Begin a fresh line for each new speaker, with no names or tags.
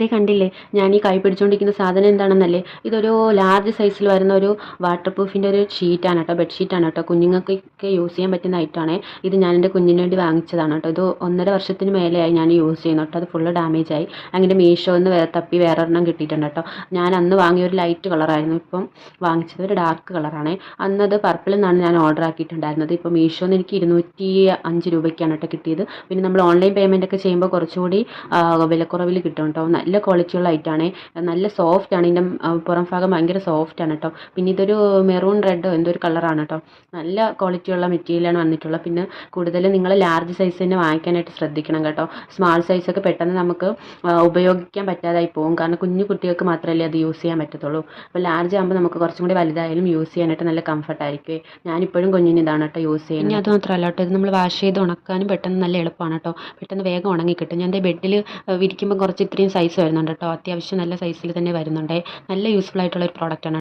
ദേ കണ്ടില്ലേ, ഞാൻ ഈ കൈ പിടിച്ചുകൊണ്ടിരിക്കുന്ന സാധനം എന്താണെന്നല്ലേ? ഇതൊരു ലാർജ് സൈസിൽ വരുന്ന ഒരു വാട്ടർ പ്രൂഫിൻ്റെ ഒരു ഷീറ്റാണ് കേട്ടോ, ബെഡ്ഷീറ്റാണ് കേട്ടോ. കുഞ്ഞുങ്ങൾക്കൊക്കെ യൂസ് ചെയ്യാൻ പറ്റുന്ന ഐറ്റമാണ്. ഇത് ഞാൻ എൻ്റെ കുഞ്ഞിന് വേണ്ടി വാങ്ങിച്ചതാണ് കേട്ടോ. ഇത് 1.5 വർഷത്തിന് മേലെയായി ഞാൻ യൂസ് ചെയ്യുന്നു കേട്ടോ. അത് ഫുള്ള് ഡാമേജ് ആയി. അങ്ങനെ മീഷോന്ന് തപ്പി വേറെ ഒരെണ്ണം കിട്ടിയിട്ടുണ്ട് കേട്ടോ. ഞാൻ അന്ന് വാങ്ങിയ ഒരു ലൈറ്റ് കളറായിരുന്നു, ഇപ്പം വാങ്ങിച്ചത് ഒരു ഡാർക്ക് കളറാണ്. അന്നത് പർപ്പിളിൽ നിന്നാണ് ഞാൻ ഓർഡർ ആക്കിയിട്ടുണ്ടായിരുന്നത്. ഇപ്പോൾ മീഷോന്ന് എനിക്ക് 205 രൂപയ്ക്കാണ് കേട്ടോ കിട്ടിയത്. പിന്നെ നമ്മൾ ഓൺലൈൻ പേയ്മെൻ്റ് ഒക്കെ ചെയ്യുമ്പോൾ കുറച്ചുകൂടി വിലക്കുറവിൽ കിട്ടും കേട്ടോ. നല്ല ക്വാളിറ്റിയുള്ള ഐറ്റാണ്, നല്ല സോഫ്റ്റാണ്. ഇതിൻ്റെ പുറം ഭാഗം ഭയങ്കര സോഫ്റ്റാണ് കേട്ടോ. പിന്നെ ഇതൊരു മെറൂൺ റെഡോ എന്തോ ഒരു കളറാണ് കേട്ടോ. നല്ല ക്വാളിറ്റിയുള്ള മെറ്റീരിയലാണ് വന്നിട്ടുള്ളത്. പിന്നെ കൂടുതലും നിങ്ങൾ ലാർജ് സൈസ് തന്നെ വാങ്ങിക്കാനായിട്ട് ശ്രദ്ധിക്കണം കേട്ടോ. സ്മാൾ സൈസൊക്കെ പെട്ടെന്ന് നമുക്ക് ഉപയോഗിക്കാൻ പറ്റാതായി പോകും. കാരണം കുഞ്ഞു കുട്ടികൾക്ക് മാത്രമല്ലേ അത് യൂസ് ചെയ്യാൻ പറ്റത്തുള്ളൂ. അപ്പോൾ ലാർജ് ആകുമ്പോൾ നമുക്ക് കുറച്ചും കൂടി വലുതായാലും യൂസ് ചെയ്യാനായിട്ട് നല്ല കംഫർട്ടായിരിക്കും. ഞാനിപ്പോഴും കുഞ്ഞിന് ഇതാണ് കേട്ടോ യൂസ് ചെയ്യുന്നത്. ഇനി അത് മാത്രമല്ല കേട്ടോ, ഇത് നമ്മൾ വാഷ് ചെയ്ത് ഉണക്കാനും പെട്ടെന്ന് നല്ല എളുപ്പമാണ് കേട്ടോ. പെട്ടെന്ന് വേഗം ഉണങ്ങി കിട്ടും. ഞാൻ ബെഡിൽ വിരിക്കുമ്പോൾ കുറച്ച് ഇത്രയും സൈസ് വരുന്നുണ്ട് കേട്ടോ. അത്യാവശ്യം നല്ല സൈസിൽ തന്നെ വരുന്നുണ്ട്. നല്ല യൂസ്ഫുൾ ആയിട്ടുള്ള ഒരു പ്രോഡക്റ്റാണ്.